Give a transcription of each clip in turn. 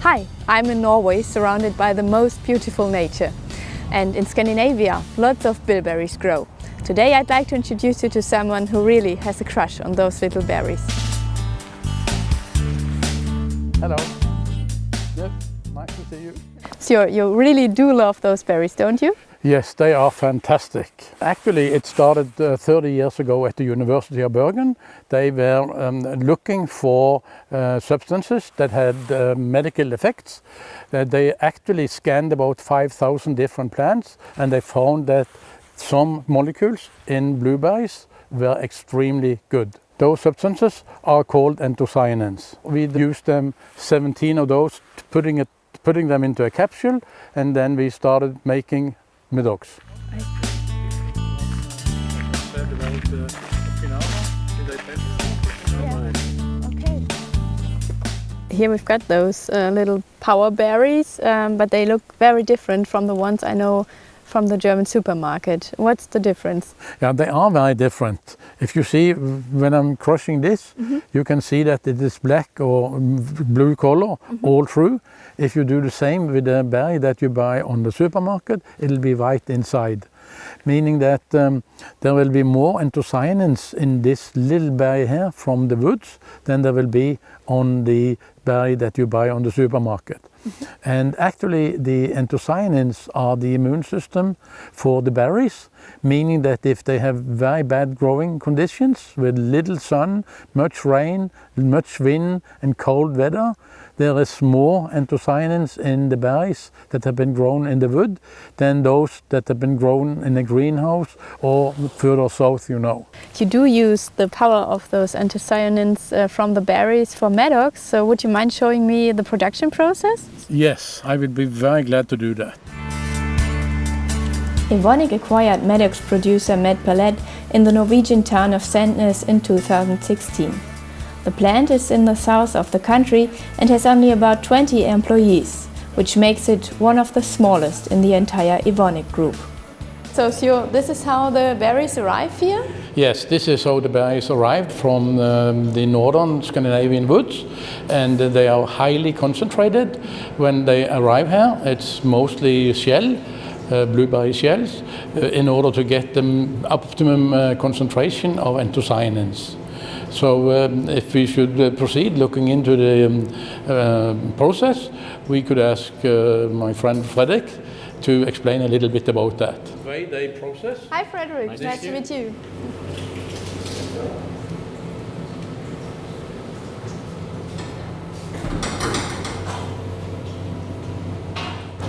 Hi, I'm in Norway, surrounded by the most beautiful nature. And in Scandinavia, lots of bilberries grow. Today I'd like to introduce you to someone who really has a crush on those little berries. Hello. Yes, nice to see you. So you really do love those berries, don't you? Yes, they are fantastic. Actually, it started 30 years ago at the University of Bergen. They were looking for substances that had medical effects. They actually scanned about 5,000 different plants, and they found that some molecules in blueberries were extremely good. Those substances are called anthocyanins. We used them, 17 of those, putting them into a capsule, and then we started making Medox. Here we've got those little power berries, but they look very different from the ones I know from the German supermarket. What's the difference? Yeah, they are very different. If you see, when I'm crushing this, you can see that it is black or blue color all through. If you do the same with a berry that you buy on the supermarket, it'll be white inside. Meaning that there will be more anthocyanins in this little berry here from the woods than there will be on the berry that you buy on the supermarket. And actually the anthocyanins are the immune system for the berries, meaning that if they have very bad growing conditions with little sun, much rain, much wind and cold weather, there is more anthocyanins in the berries that have been grown in the wood than those that have been grown in a greenhouse or further south, you know. You do use the power of those anthocyanins from the berries for Medox, so would you mind showing me the production process? Yes, I would be very glad to do that. Evonik acquired Medox producer Med in the Norwegian town of Sandnes in 2016. The plant is in the south of the country and has only about 20 employees, which makes it one of the smallest in the entire Evonik group. So this is how the berries arrive here? Yes, this is how the berries arrived from the northern Scandinavian woods, and they are highly concentrated. When they arrive here, it's mostly shell, blueberry shells, in order to get the optimum concentration of anthocyanins. So if we should proceed looking into the process, we could ask my friend Fredrik to explain a little bit about that. The way they process. Hi Fredrik, nice to meet you.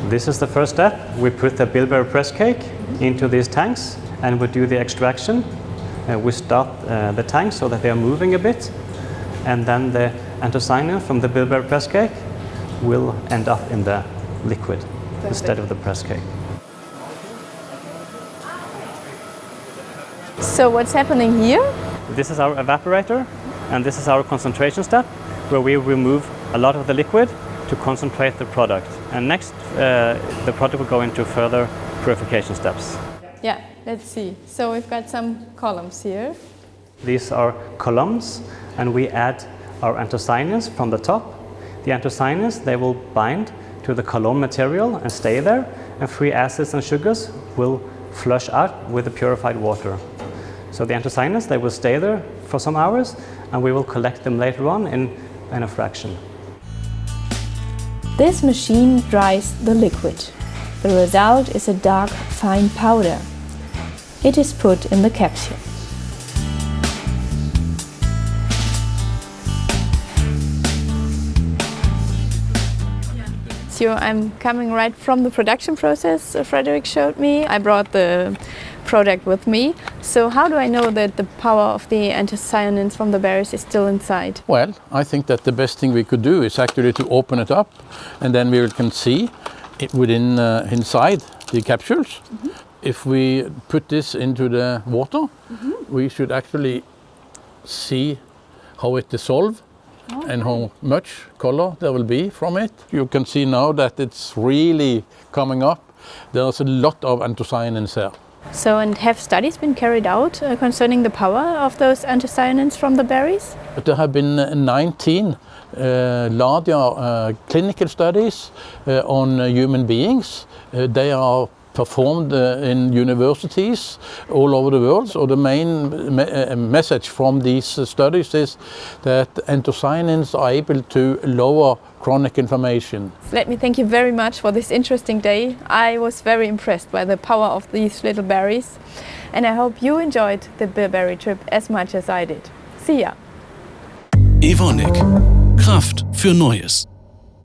This is the first step. We put the bilberry press cake into these tanks and we do the extraction. We start the tanks so that they are moving a bit, and then the anthocyanin from the bilberry press cake will end up in the liquid instead of the press cake. So what's happening here? This is our evaporator, and this is our concentration step, where we remove a lot of the liquid to concentrate the product. And next, the product will go into further purification steps. Yeah, let's see. So we've got some columns here. These are columns, and we add our anthocyanins from the top. The anthocyanins, they will bind to the column material and stay there, and free acids and sugars will flush out with the purified water. So the anthocyanins, they will stay there for some hours, and we will collect them later on in a fraction. This machine dries the liquid. The result is a dark, fine powder. It is put in the capsule. So I'm coming right from the production process Fredrik showed me. I brought the product with me. So how do I know that the power of the anthocyanins from the berries is still inside? Well, I think that the best thing we could do is actually to open it up, and then we can see it within inside the capsules. If we put this into the water, we should actually see how it dissolves and how much color there will be from it. You can see now that it's really coming up. There's a lot of anthocyanins there. So, and have studies been carried out concerning the power of those anthocyanins from the berries? There have been 19 larger clinical studies on human beings. They are performed in universities all over the world. So the main message from these studies is that anthocyanins are able to lower chronic inflammation. Let me thank you very much for this interesting day. I was very impressed by the power of these little berries, and I hope you enjoyed the bilberry trip as much as I did. See ya! Evonik. Kraft für Neues.